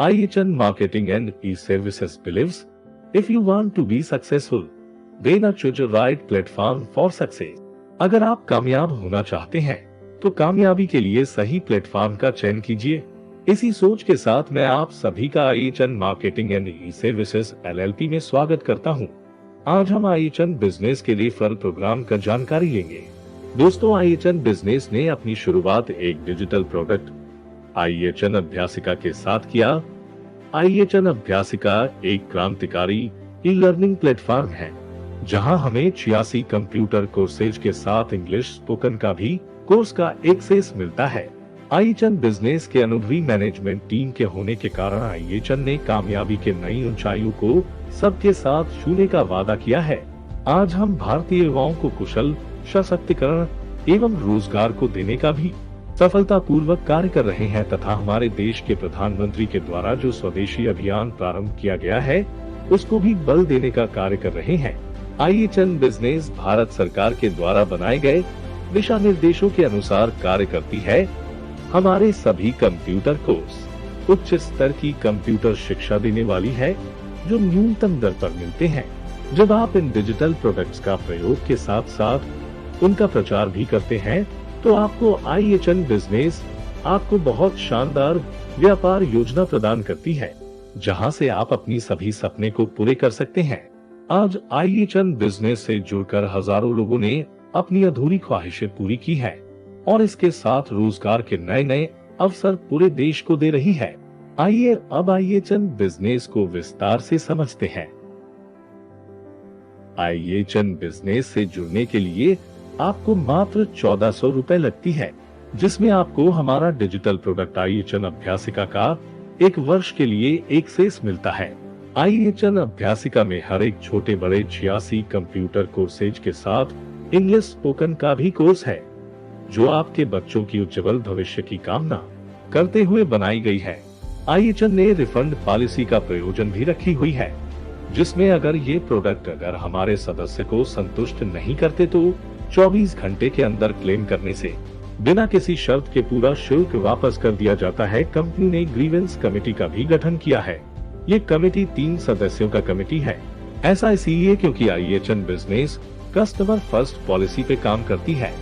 IHN Marketing and E-Services believes, if you want to be successful, then choose the right platform for success. अगर आप कामयाब होना चाहते हैं, तो कामयाबी के लिए सही प्लेटफॉर्म का चयन कीजिए। इसी सोच के साथ मैं आप सभी का IHN मार्केटिंग एंड ई-सर्विसेज LLP में स्वागत करता हूं। आज हम IHN बिजनेस के रेफरल प्रोग्राम का जानकारी लेंगे। दोस्तों, IHN बिजनेस ने अपनी शुरुआत एक डिजिटल प्रोडक्ट IHN अभ्यासिका के साथ किया। IHN अभ्यासिका एक क्रांतिकारी ई-लर्निंग प्लेटफॉर्म है, जहां हमें 86 कंप्यूटर कोर्सेज के साथ इंग्लिश स्पोकन का भी कोर्स का एक्सेस मिलता है। IHN बिजनेस के अनुभवी मैनेजमेंट टीम के होने के कारण IHN ने कामयाबी के नई ऊंचाइयों को सबके साथ छूने का वादा किया है। आज हम भारतीय युवाओं को कुशल सशक्तिकरण एवं रोजगार को देने का भी सफलतापूर्वक कार्य कर रहे हैं तथा हमारे देश के प्रधानमंत्री के द्वारा जो स्वदेशी अभियान प्रारंभ किया गया है, उसको भी बल देने का कार्य कर रहे हैं। IHN बिजनेस भारत सरकार के द्वारा बनाए गए दिशा निर्देशों के अनुसार कार्य करती है। हमारे सभी कंप्यूटर कोर्स उच्च स्तर की कंप्यूटर शिक्षा देने वाली है, जो न्यूनतम दर पर मिलते हैं। जब आप इन डिजिटल प्रोडक्ट्स का प्रयोग के साथ साथ उनका प्रचार भी करते हैं, तो आपको IHN बिजनेस आपको बहुत शानदार व्यापार योजना प्रदान करती है, जहां से आप अपनी सभी सपने को पूरे कर सकते हैं। आज IHN बिजनेस से जुड़कर हजारों लोगों ने अपनी अधूरी ख्वाहिशें पूरी की है और इसके साथ रोजगार के नए नए अवसर पूरे देश को दे रही है। आइए अब IHN बिजनेस को विस्तार से समझते हैं। IHN बिजनेस से जुड़ने के लिए आपको मात्र 1400 रुपए लगती है, जिसमें आपको हमारा डिजिटल प्रोडक्ट IHN अभ्यासिका का एक वर्ष के लिए एक्सेस मिलता है। IHN अभ्यासिका में हर एक छोटे बड़े 86 कंप्यूटर कोर्सेज के साथ इंग्लिश स्पोकन का भी कोर्स है, जो आपके बच्चों की उज्जवल भविष्य की कामना करते हुए बनाई गई है। IHN ने रिफंड पॉलिसी का प्रयोजन भी रखी हुई है, जिसमें अगर ये प्रोडक्ट अगर हमारे सदस्य को संतुष्ट नहीं करते तो 24 घंटे के अंदर क्लेम करने से बिना किसी शर्त के पूरा शुल्क वापस कर दिया जाता है। कंपनी ने ग्रीवेंस कमेटी का भी गठन किया है। ये कमेटी 3 सदस्यों का कमेटी है। ऐसा इसलिए क्योंकि IHN business customer first policy पे काम करती है,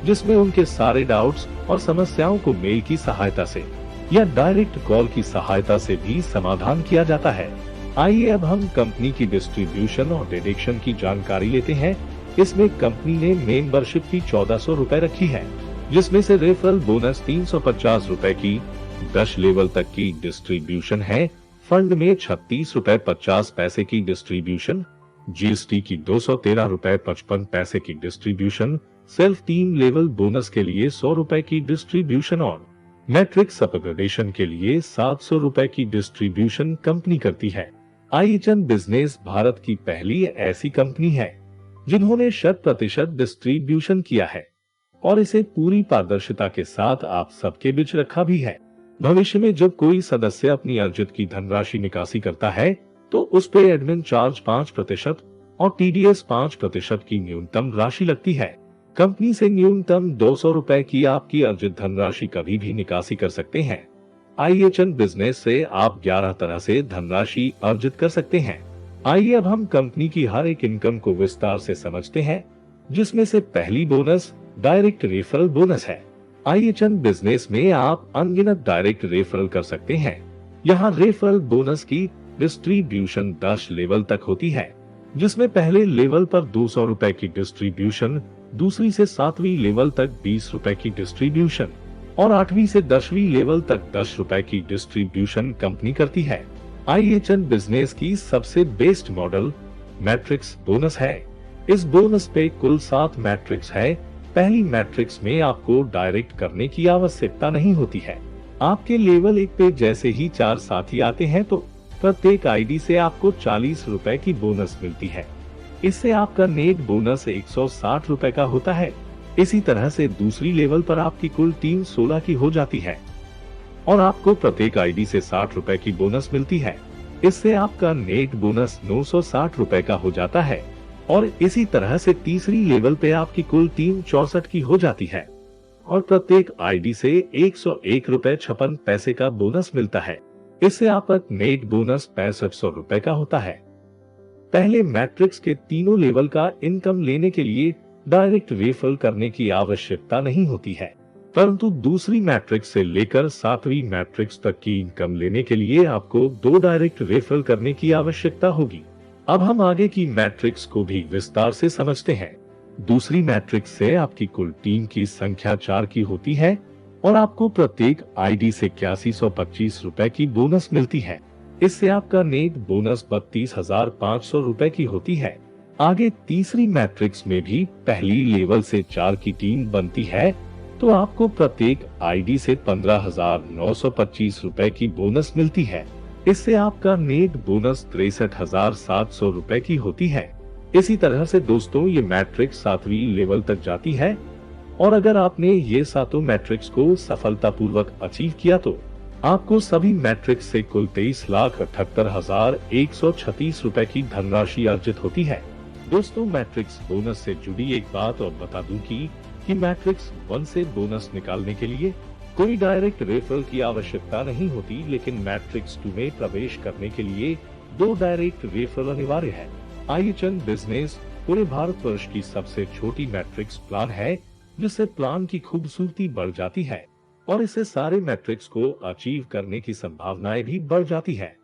जिसमें उनके सारे डाउट्स और समस्याओं को मेल की सहायता से या डायरेक्ट कॉल की सहायता से भी समाधान किया जाता है। आइए अब हम कंपनी की डिस्ट्रीब्यूशन और डिडक्शन की जानकारी लेते हैं। इसमें कंपनी ने मेंबरशिप की 1400 रुपए रखी है, जिसमें से रेफरल बोनस 350 रुपए की 10 लेवल तक की डिस्ट्रीब्यूशन है। फंड में 36 रुपए 50 पैसे की डिस्ट्रीब्यूशन, GST की 213 रुपए 55 पैसे की डिस्ट्रीब्यूशन, सेल्फ 3 लेवल बोनस के लिए 100 रुपए की डिस्ट्रीब्यूशन और मैट्रिक्स अपग्रेडेशन के लिए 700 रुपए की डिस्ट्रीब्यूशन कंपनी करती है। IHN बिजनेस भारत की पहली ऐसी कंपनी है जिन्होंने 100% डिस्ट्रीब्यूशन किया है और इसे पूरी पारदर्शिता के साथ आप सबके बीच रखा भी है। भविष्य में जब कोई सदस्य अपनी अर्जित की धनराशि निकासी करता है, तो उस पे एडमिन चार्ज 5% और TDS 5% की न्यूनतम राशि लगती है। कंपनी से न्यूनतम 200 रुपए की आपकी अर्जित धनराशि कभी भी निकासी कर सकते हैं। IHN बिजनेस से आप 11 तरह से धनराशि अर्जित कर सकते हैं। आइए अब हम कंपनी की हर एक इनकम को विस्तार से समझते हैं, जिसमें से पहली बोनस डायरेक्ट रेफरल बोनस है। IHN बिजनेस में आप अनगिनत डायरेक्ट रेफरल कर सकते हैं। यहाँ रेफरल बोनस की डिस्ट्रीब्यूशन 10 लेवल तक होती है, जिसमें पहले लेवल पर 200 रुपए की डिस्ट्रीब्यूशन, दूसरी से 7वीं लेवल तक 20 रुपए की डिस्ट्रीब्यूशन और 8वीं से 10वीं लेवल तक 10 रुपए की डिस्ट्रीब्यूशन कंपनी करती है। IHN बिजनेस की सबसे बेस्ट मॉडल मैट्रिक्स बोनस है। इस बोनस पे कुल 7 मैट्रिक्स है। पहली मैट्रिक्स में आपको डायरेक्ट करने की आवश्यकता नहीं होती है। आपके लेवल 1 पे जैसे ही 4 साथी आते हैं, तो प्रत्येक ID से आपको 40 रुपए की बोनस मिलती है। इससे आपका नेट बोनस 160 रुपए का होता है। इसी तरह से दूसरी लेवल पर आपकी कुल टीम 16 की हो जाती है और आपको प्रत्येक ID से 60 रुपए की बोनस मिलती है। इससे आपका नेट बोनस 960 रुपए का हो जाता है और इसी तरह से तीसरी लेवल पे आपकी कुल टीम 64 की हो जाती है और प्रत्येक ID से 101 रुपए 56 पैसे का बोनस मिलता है। इससे आपका नेट बोनस 6500 रुपए का होता है। पहले मैट्रिक्स के तीनों लेवल का इनकम लेने के लिए डायरेक्ट रेफरल करने की आवश्यकता नहीं होती है, परंतु दूसरी मैट्रिक्स से लेकर 7वीं मैट्रिक्स तक की इनकम लेने के लिए आपको 2 डायरेक्ट रेफरल करने की आवश्यकता होगी। अब हम आगे की मैट्रिक्स को भी विस्तार से समझते हैं। दूसरी मैट्रिक्स से आपकी कुल टीम की संख्या 4 की होती है और आपको प्रत्येक आईडी से 8125 रुपए की बोनस मिलती है। इससे आपका नेट बोनस 32,500 रुपए की होती है। आगे तीसरी मैट्रिक्स में भी पहली लेवल से 4 की टीम बनती है तो आपको प्रत्येक आईडी से 15,925 रुपए की बोनस मिलती है। इससे आपका नेट बोनस 63,700 रुपए की होती है। इसी तरह से दोस्तों ये मैट्रिक्स 7वीं लेवल तक जाती है और अगर आपने ये सातों मैट्रिक्स को सफलतापूर्वक अचीव किया तो आपको सभी मैट्रिक्स से कुल 23,78,136 रुपए की धनराशि अर्जित होती है। दोस्तों मैट्रिक्स बोनस से जुड़ी एक बात और बता दूं कि मैट्रिक्स 1 से बोनस निकालने के लिए कोई डायरेक्ट रेफरल की आवश्यकता नहीं होती, लेकिन मैट्रिक्स 2 में प्रवेश करने के लिए 2 डायरेक्ट रेफरल अनिवार्य है। आईएचएन बिजनेस पूरे भारतवर्ष की सबसे छोटी मैट्रिक्स प्लान है, जिससे प्लान की खूबसूरती बढ़ जाती है और इससे सारे मैट्रिक्स को अचीव करने की संभावनाएं भी बढ़ जाती है।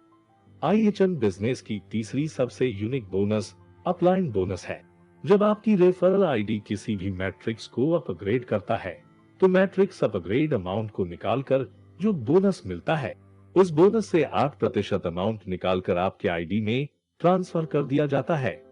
आईएचएन बिजनेस की तीसरी सबसे यूनिक बोनस अपलाइन बोनस है। जब आपकी रेफरल आईडी किसी भी मैट्रिक्स को अपग्रेड करता है तो मैट्रिक्स अपग्रेड अमाउंट को निकालकर जो बोनस मिलता है उस बोनस से 8% अमाउंट निकालकर आपके आईडी में ट्रांसफर कर दिया जाता है।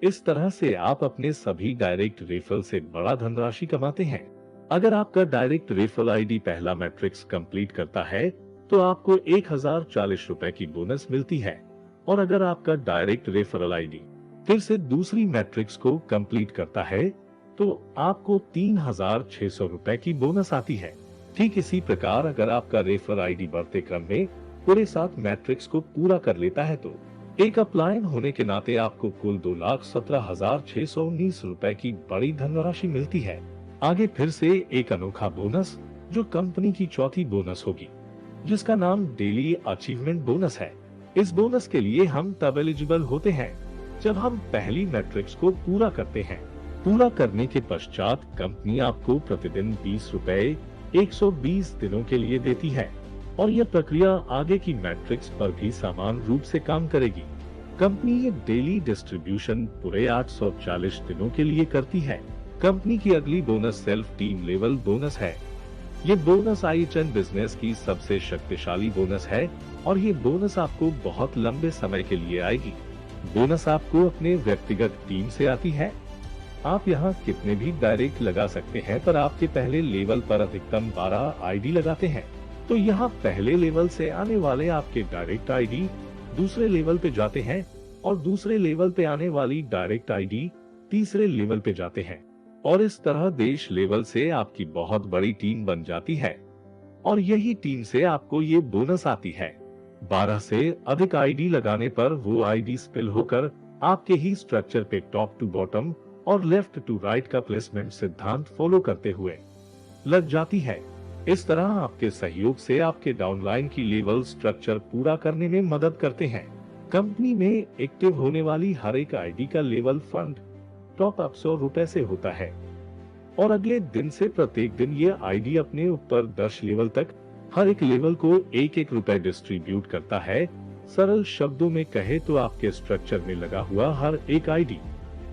इस तरह से आप अपने सभी डायरेक्ट रेफरल से बड़ा धनराशि कमाते हैं। अगर आपका डायरेक्ट रेफरल आईडी पहला मैट्रिक्स कंप्लीट करता है तो आपको 1,040 रुपए की बोनस मिलती है और अगर आपका डायरेक्ट रेफरल आईडी फिर से दूसरी मैट्रिक्स को कंप्लीट करता है तो आपको 3,600 रुपए की बोनस आती है। ठीक इसी प्रकार अगर आपका रेफरल आईडी बढ़ते क्रम में पूरे 7 मैट्रिक्स को पूरा कर लेता है तो एक अपलाइन होने के नाते आपको कुल 2,17,619 रुपए की बड़ी धनराशि मिलती है। आगे फिर से एक अनोखा बोनस जो कंपनी की चौथी बोनस होगी, जिसका नाम डेली अचीवमेंट बोनस है। इस बोनस के लिए हम तब एलिजिबल होते हैं जब हम पहली मैट्रिक्स को पूरा करते हैं। पूरा करने के पश्चात कंपनी आपको प्रतिदिन 20 रुपए 120 दिनों के लिए देती है और यह प्रक्रिया आगे की मैट्रिक्स पर भी समान रूप से काम करेगी। कंपनी ये डेली डिस्ट्रीब्यूशन पूरे 840 दिनों के लिए करती है। कंपनी की अगली bonus self team level bonus है। ये बोनस आईएचएन बिजनेस की सबसे शक्तिशाली बोनस है और ये बोनस आपको बहुत लंबे समय के लिए आएगी। बोनस आपको अपने व्यक्तिगत टीम से आती है। आप यहाँ कितने भी डायरेक्ट लगा सकते हैं, पर आपके पहले लेवल पर अधिकतम 12 आईडी लगाते हैं तो यहाँ पहले लेवल से आने वाले आपके डायरेक्ट आईडी दूसरे लेवल पे जाते हैं और दूसरे लेवल पे आने वाली डायरेक्ट आईडी तीसरे लेवल पे जाते हैं और इस तरह देश लेवल से आपकी बहुत बड़ी टीम बन जाती है और यही टीम से आपको ये बोनस आती है। 12 से अधिक आईडी लगाने पर वो आईडी स्पिल होकर आपके ही स्ट्रक्चर पे टॉप टू बॉटम और लेफ्ट टू राइट का प्लेसमेंट सिद्धांत फॉलो करते हुए लग जाती है। इस तरह आपके सहयोग से आपके डाउनलाइन की लेवल स्ट्रक्चर पूरा करने में मदद करते हैं। कंपनी में एक्टिव होने वाली हर एक आईडी का लेवल फंड टॉप अप 100 रुपए से होता है और अगले दिन से प्रत्येक दिन ये आईडी अपने ऊपर 10 लेवल तक हर एक लेवल को 1-1 रुपए डिस्ट्रीब्यूट करता है। सरल शब्दों में कहे तो आपके स्ट्रक्चर में लगा हुआ हर एक आईडी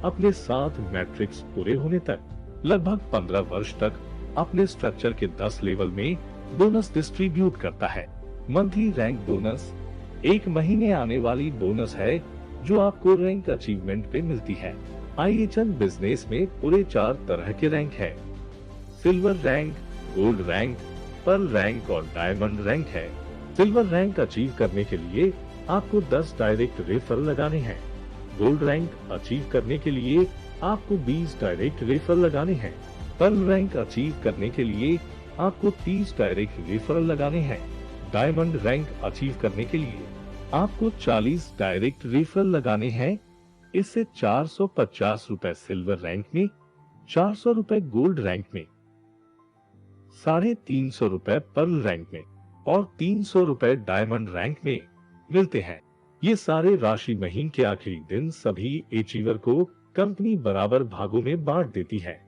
अपने 7 मैट्रिक्स पूरे होने तक लगभग 15 वर्ष तक अपने स्ट्रक्चर के 10 लेवल में बोनस डिस्ट्रीब्यूट करता है। मंथली रैंक बोनस एक महीने आने वाली बोनस है जो आपको रैंक अचीवमेंट पे मिलती है। आईएचएन बिजनेस में पूरे 4 तरह के रैंक है। Silver rank, gold rank, pearl rank और डायमंड रैंक है। सिल्वर रैंक अचीव करने के लिए आपको 10 डायरेक्ट रेफरल लगाने हैं। गोल्ड रैंक अचीव करने के लिए आपको 20 डायरेक्ट रेफरल लगाने हैं। पर्ल रैंक अचीव करने के लिए आपको 30 डायरेक्ट रेफरल लगाने हैं। डायमंड रैंक अचीव करने के लिए आपको 40 डायरेक्ट रेफरल लगाने हैं। इससे 450 रुपए सिल्वर रैंक में, 400 रुपए गोल्ड रैंक में, 350 रुपए पर्ल रैंक में और 300 रुपए डायमंड रैंक में मिलते हैं। ये सारे राशि महीने के आखिरी दिन सभी अचीवर को कंपनी बराबर भागों में बांट देती है।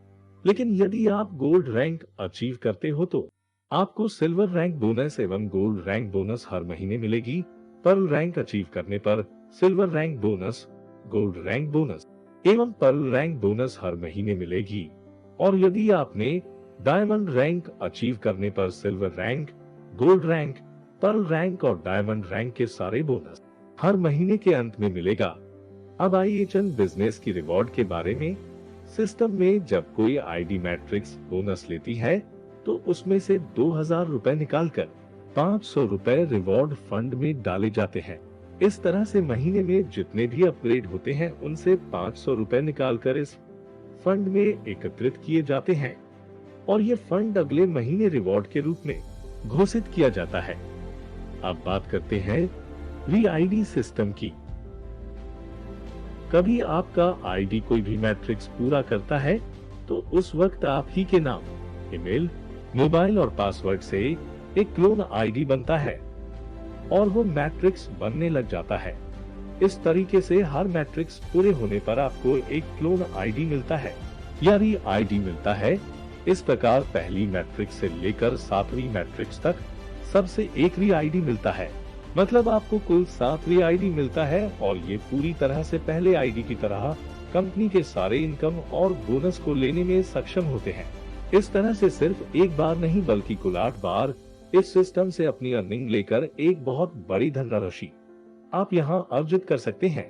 लेकिन यदि आप गोल्ड रैंक अचीव करते हो तो आपको सिल्वर रैंक बोनस एवं गोल्ड रैंक बोनस हर महीने मिलेगी। पर्ल रैंक अचीव करने पर silver rank bonus, gold rank bonus एवं पर्ल रैंक बोनस हर महीने मिलेगी। और यदि आपने डायमंड रैंक अचीव करने पर silver rank, gold rank, pearl rank और डायमंड रैंक के सारे बोनस हर महीने के अंत में मिलेगा। अब IHN बिजनेस की रिवॉर्ड के बारे में। सिस्टम में जब कोई ID मैट्रिक्स बोनस लेती है तो उसमें से 2000 रुपए निकालकर 500 रुपए रिवॉर्ड फंड में डाले जाते हैं। इस तरह से महीने में जितने भी अपग्रेड होते हैं उनसे 500 रुपए निकालकर इस फंड में एकत्रित किए जाते हैं और ये फंड अगले महीने रिवॉर्ड के रूप में घोषित किया जाता है। अब बात करते हैं VID सिस्टम की। कभी आपका ID कोई भी मैट्रिक्स पूरा करता है तो उस वक्त आप ही के नाम, ईमेल, मोबाइल और पासवर्ड से एक क्लोन ID बनता है और वो मैट्रिक्स बनने लग जाता है। इस तरीके से हर मैट्रिक्स पूरे होने पर आपको एक क्लोन ID मिलता है या री ID मिलता है। इस प्रकार पहली मैट्रिक्स से लेकर 7वीं मैट्रिक्स तक सबसे एक री ID मिलता है। मतलब आपको कुल 7 री ID मिलता है और ये पूरी तरह से पहले ID की तरह कंपनी के सारे इनकम और बोनस को लेने में सक्षम होते हैं। इस तरह से सिर्फ एक बार नहीं बल्कि कुल 8 बार इस सिस्टम से अपनी अर्निंग लेकर एक बहुत बड़ी धनराशि आप यहाँ अर्जित कर सकते हैं।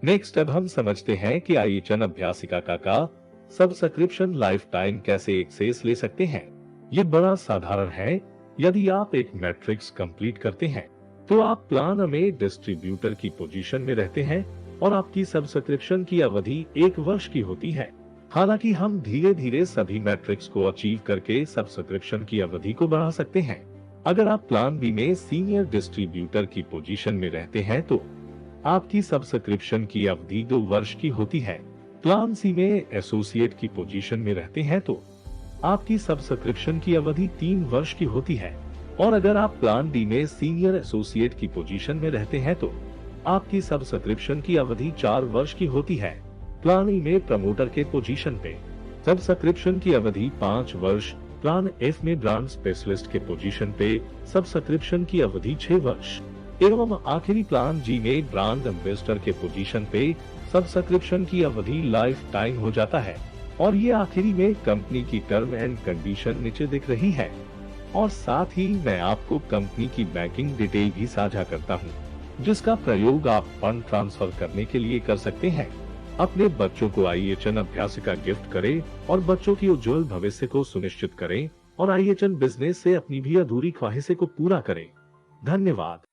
नेक्स्ट अब हम समझते हैं कि IHN अभ्यासिका का सब्सक्रिप्शन लाइफ टाइम कैसे एक्सेस ले सकते हैं। ये बड़ा साधारण है। यदि आप एक मैट्रिक्स कंप्लीट करते हैं तो आप प्लान में डिस्ट्रीब्यूटर की पोजीशन में रहते हैं और आपकी सब्सक्रिप्शन की अवधि 1 वर्ष की होती है। हालांकि हम धीरे धीरे सभी मैट्रिक्स को अचीव करके सब्सक्रिप्शन की अवधि को बढ़ा सकते हैं। अगर आप प्लान बी में सीनियर डिस्ट्रीब्यूटर की पोजीशन में रहते हैं तो आपकी सब्सक्रिप्शन की अवधि 2 वर्ष की होती है। प्लान सी में एसोसिएट की पोजीशन में रहते हैं तो आपकी सब्सक्रिप्शन की अवधि 3 वर्ष की होती है। और अगर आप प्लान डी में सीनियर एसोसिएट की पोजीशन में रहते हैं तो आपकी सब्सक्रिप्शन की अवधि 4 वर्ष की होती है। प्लान ई में प्रमोटर के पोजीशन पे सब्सक्रिप्शन की अवधि 5 वर्ष। प्लान एफ में ब्रांड स्पेशलिस्ट के पोजीशन पे सब्सक्रिप्शन की अवधि 6 वर्ष एवं आखिरी प्लान जी में ब्रांड एम्बेसडर के पोजीशन पे सब्सक्रिप्शन की अवधि लाइफ टाइम हो जाता है। और ये आखिरी में कंपनी की टर्म एंड कंडीशन नीचे दिख रही है। और साथ ही मैं आपको कंपनी की बैंकिंग डिटेल भी साझा करता हूँ जिसका प्रयोग आप फंड ट्रांसफर करने के लिए कर सकते हैं। अपने बच्चों को IHN अभ्यासिका गिफ्ट करें और बच्चों की उज्जवल भविष्य को सुनिश्चित करें और IHN बिजनेस से अपनी भी अधूरी ख्वाहिशें को पूरा करें। धन्यवाद।